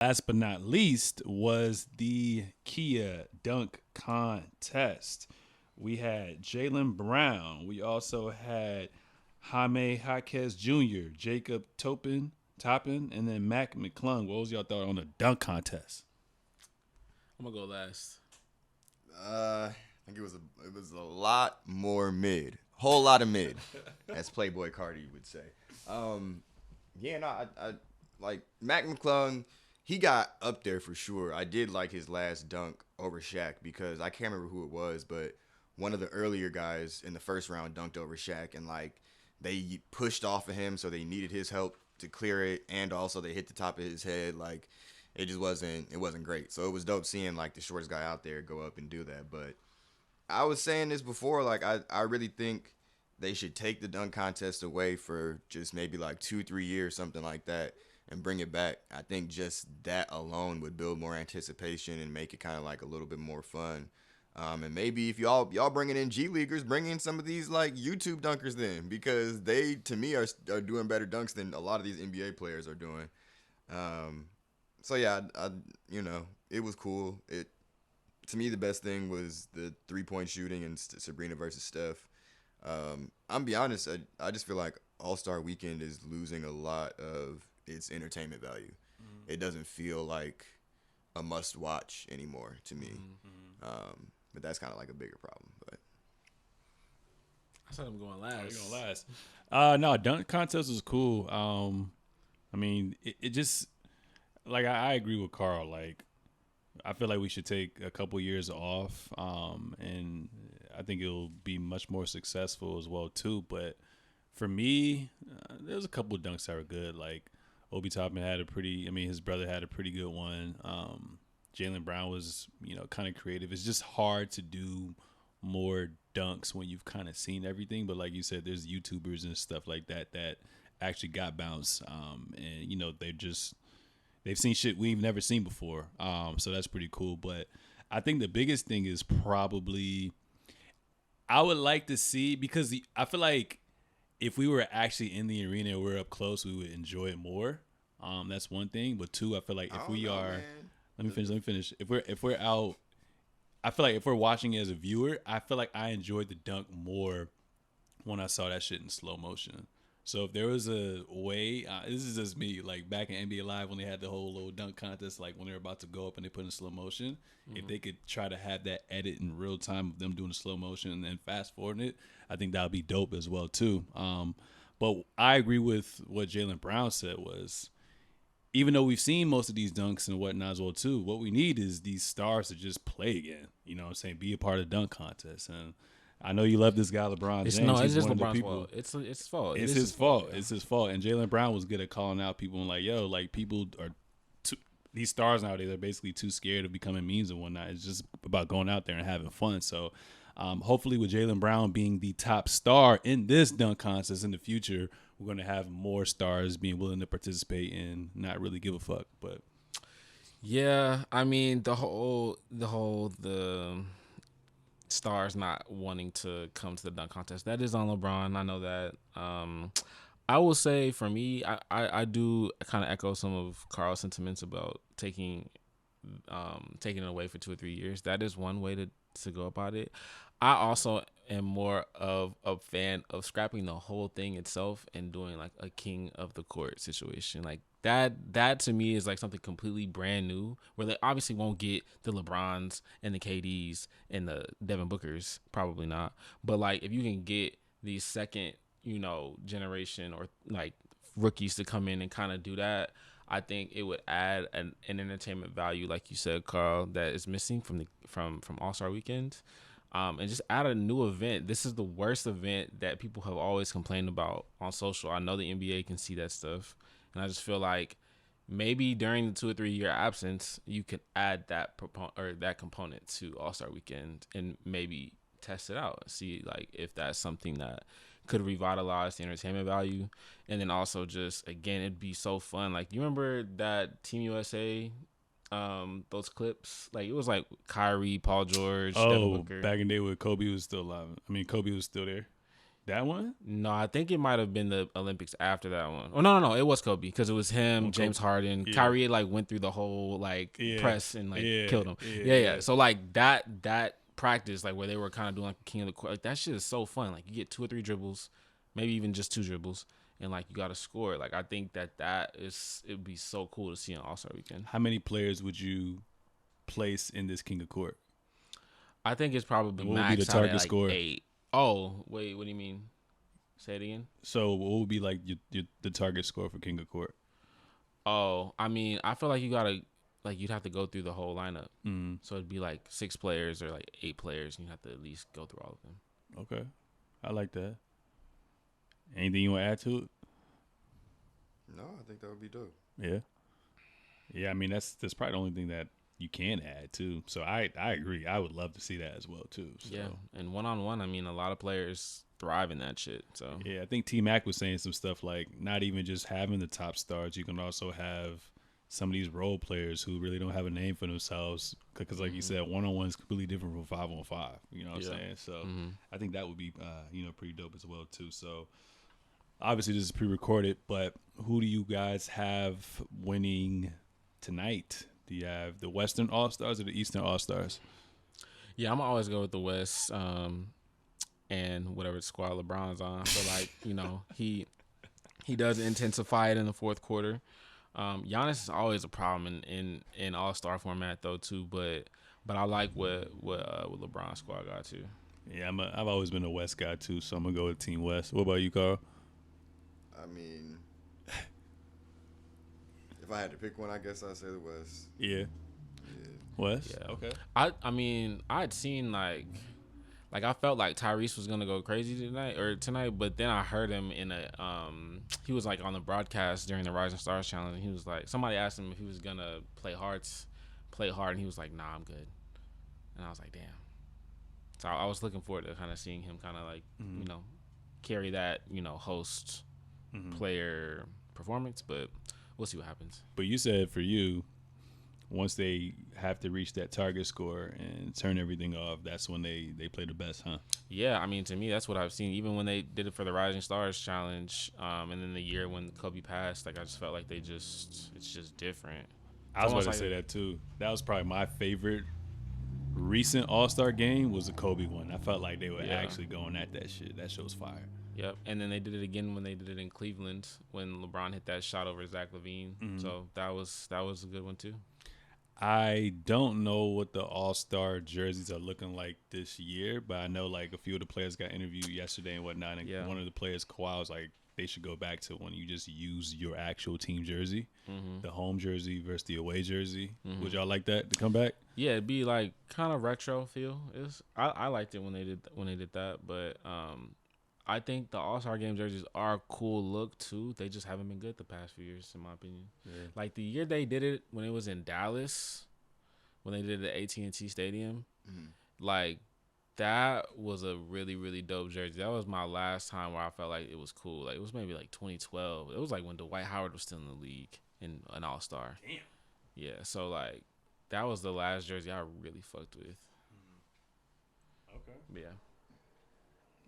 Last but not least was the Kia Dunk Contest. We had Jalen Brown. We also had Jaime Jaquez Jr., Jacob Toppin, and then Mac McClung. What was y'all thought on the dunk contest? I'm gonna go last. I think it was a lot more mid, whole lot of mid, as Playboy Cardi would say. Yeah, no, I like Mac McClung. He got up there for sure. I did like his last dunk over Shaq because I can't remember who it was, but one of the earlier guys in the first round dunked over Shaq, and like they pushed off of him, so they needed his help to clear it, and also they hit the top of his head. Like it wasn't great. So it was dope seeing like the shortest guy out there go up and do that. But I was saying this before, like I really think they should take the dunk contest away for just maybe like 2-3 years, something like that, and bring it back. I think just that alone would build more anticipation and make it kind of like a little bit more fun. And maybe if y'all bringing in G Leaguers, bring in some of these like YouTube dunkers then, because they to me are doing better dunks than a lot of these NBA players are doing. Um, so yeah, it was cool. It to me the best thing was the 3-point shooting and Sabrina versus Steph. I'm be honest, I just feel like All Star Weekend is losing a lot of its entertainment value. It doesn't feel like a must watch anymore to me. But that's kind of like a bigger problem. But I said I'm going Oh, last. you gonna last? No, dunk contest was cool. I mean, it just like I agree with Carl. Like, I feel like we should take a couple years off, and I think it'll be much more successful as well too. But for me, there's a couple of dunks that were good. Like Obi Toppin had a pretty. I mean, his brother had a pretty good one. Jalen Brown was, kind of creative. It's just hard to do more dunks when you've kind of seen everything. But like you said, there's YouTubers and stuff like that actually got bounced, and they've seen shit we've never seen before. So that's pretty cool. But I think the biggest thing is probably I would like to see, because I feel like if we were actually in the arena and we're up close, we would enjoy it more. That's one thing. But two, I feel like I if don't we know, are, man. let me finish. If we're out, I feel like if we're watching it as a viewer, I feel like I enjoyed the dunk more when I saw that shit in slow motion. So if there was a way, this is just me, like back in NBA Live when they had the whole little dunk contest, like when they're about to go up and they put in slow motion, if they could try to have that edit in real time of them doing the slow motion and then fast forwarding it, I think that would be dope as well too. But I agree with what Jalen Brown said was, even though we've seen most of these dunks and whatnot as well too, what we need is these stars to just play again. You know what I'm saying? Be a part of the dunk contest. And I know you love this guy, LeBron James. It's He's just one of the LeBron's people. fault. It's his fault. It's his fault. It's his fault. And Jalen Brown was good at calling out people and like, yo, like people are these stars nowadays are basically too scared of becoming memes and whatnot. It's just about going out there and having fun. So hopefully with Jalen Brown being the top star in this dunk contest in the future, we're going to have more stars being willing to participate and not really give a fuck. But Yeah, I mean the stars not wanting to come to the dunk contest, that is on LeBron. I know that. I will say for me, I do kind of echo some of Carl's sentiments about taking it away for 2 or 3 years. That is one way to go about it. I also am more of a fan of scrapping the whole thing itself and doing like a king of the court situation. Like that to me is like something completely brand new, where they obviously won't get the LeBrons and the KDs and the Devin Bookers, probably not. But like if you can get these second, generation or like rookies to come in and kind of do that, I think it would add an entertainment value, like you said, Carl, that is missing from All-Star Weekend. And just add a new event. This is the worst event that people have always complained about on social. I know the NBA can see that stuff, and I just feel like maybe during the 2 or 3 year absence, you can add that component to All-Star Weekend and maybe test it out and see like if that's something that could revitalize the entertainment value. And then also just again, it'd be so fun. Like, you remember that Team USA those clips? Like it was like Kyrie, Paul George, Devin Booker. back in the day when Kobe was still alive. I mean, Kobe was still there. That one? No, I think it might have been the Olympics after that one. Oh no, it was Kobe because it was him, Well, James Harden, yeah. Kyrie like went through the whole like Yeah. press and like Yeah. killed him. Yeah. Yeah. So like that practice like where they were kind of doing like the king of the court, like that shit is so fun. Like you get 2 or 3 dribbles, maybe even just 2 dribbles, and like you got to score. Like I think it'd be so cool to see on All-Star Weekend. How many players would you place in this King of Court? I think it's probably What would be the maxed out target at like score? 8. Oh wait, what do you mean? Say it again. So what would be like the target score for King of Court? Oh, I mean, I feel like you gotta like you'd have to go through the whole lineup. Mm. So it'd be like 6 players or like 8 players, and you have to at least go through all of them. Okay, I like that. Anything you want to add to it? No, I think that would be dope. Yeah. I mean, that's probably the only thing that you can add too. So I agree. I would love to see that as well too. So. Yeah, and 1-on-1, I mean, a lot of players thrive in that shit. So yeah, I think T Mac was saying some stuff like not even just having the top stars, you can also have some of these role players who really don't have a name for themselves. Because like you said, 1-on-1 is completely different from 5-on-5. You know what I'm saying? So I think that would be pretty dope as well too. So obviously this is pre-recorded, but who do you guys have winning tonight? Do you have the Western All-Stars or the Eastern All-Stars? yeah, I'm gonna always go with the West, and whatever squad LeBron's on. So like he does intensify it in the fourth quarter. Giannis is always a problem in All-Star format though too, but I like what LeBron's squad got too. Yeah, I've always been a West guy too, so I'm gonna go with Team West. What about you, Carl? I mean, if I had to pick one, I guess I'd say the West. Yeah. West? Yeah. Okay. I mean, I'd seen like I felt like Tyrese was gonna go crazy tonight, but then I heard him in he was like on the broadcast during the Rising Stars Challenge, and he was like, somebody asked him if he was gonna play hard, and he was like, nah, I'm good. And I was like, damn. So I was looking forward to kind of seeing him kind of like carry that host player performance, but we'll see what happens. But you said for you, once they have to reach that target score and turn everything off, that's when they play the best, huh? Yeah, I mean, to me, that's what I've seen. Even when they did it for the Rising Stars Challenge, and then the year when Kobe passed, like I just felt like it's just different. I was about to say that too. That was probably my favorite recent All-Star game was the Kobe one. I felt like they were actually going at that shit. That shit was fire. Yep, and then they did it again when they did it in Cleveland when LeBron hit that shot over Zach LaVine. So that was a good one too. I don't know what the All-Star jerseys are looking like this year, but I know like a few of the players got interviewed yesterday and whatnot, and one of the players, Kawhi, was like, they should go back to when you just use your actual team jersey, the home jersey versus the away jersey. Would y'all like that to come back? Yeah, it'd be like kind of retro feel. I liked it when they did that, but I think the All-Star Game jerseys are a cool look too. They just haven't been good the past few years, in my opinion. Yeah. Like the year they did it when it was in Dallas, when they did it at AT&T Stadium, like that was a really, really dope jersey. That was my last time where I felt like it was cool. Like it was maybe like 2012. It was like when Dwight Howard was still in the league and an All-Star. Damn. Yeah, so like that was the last jersey I really fucked with. Okay. Yeah.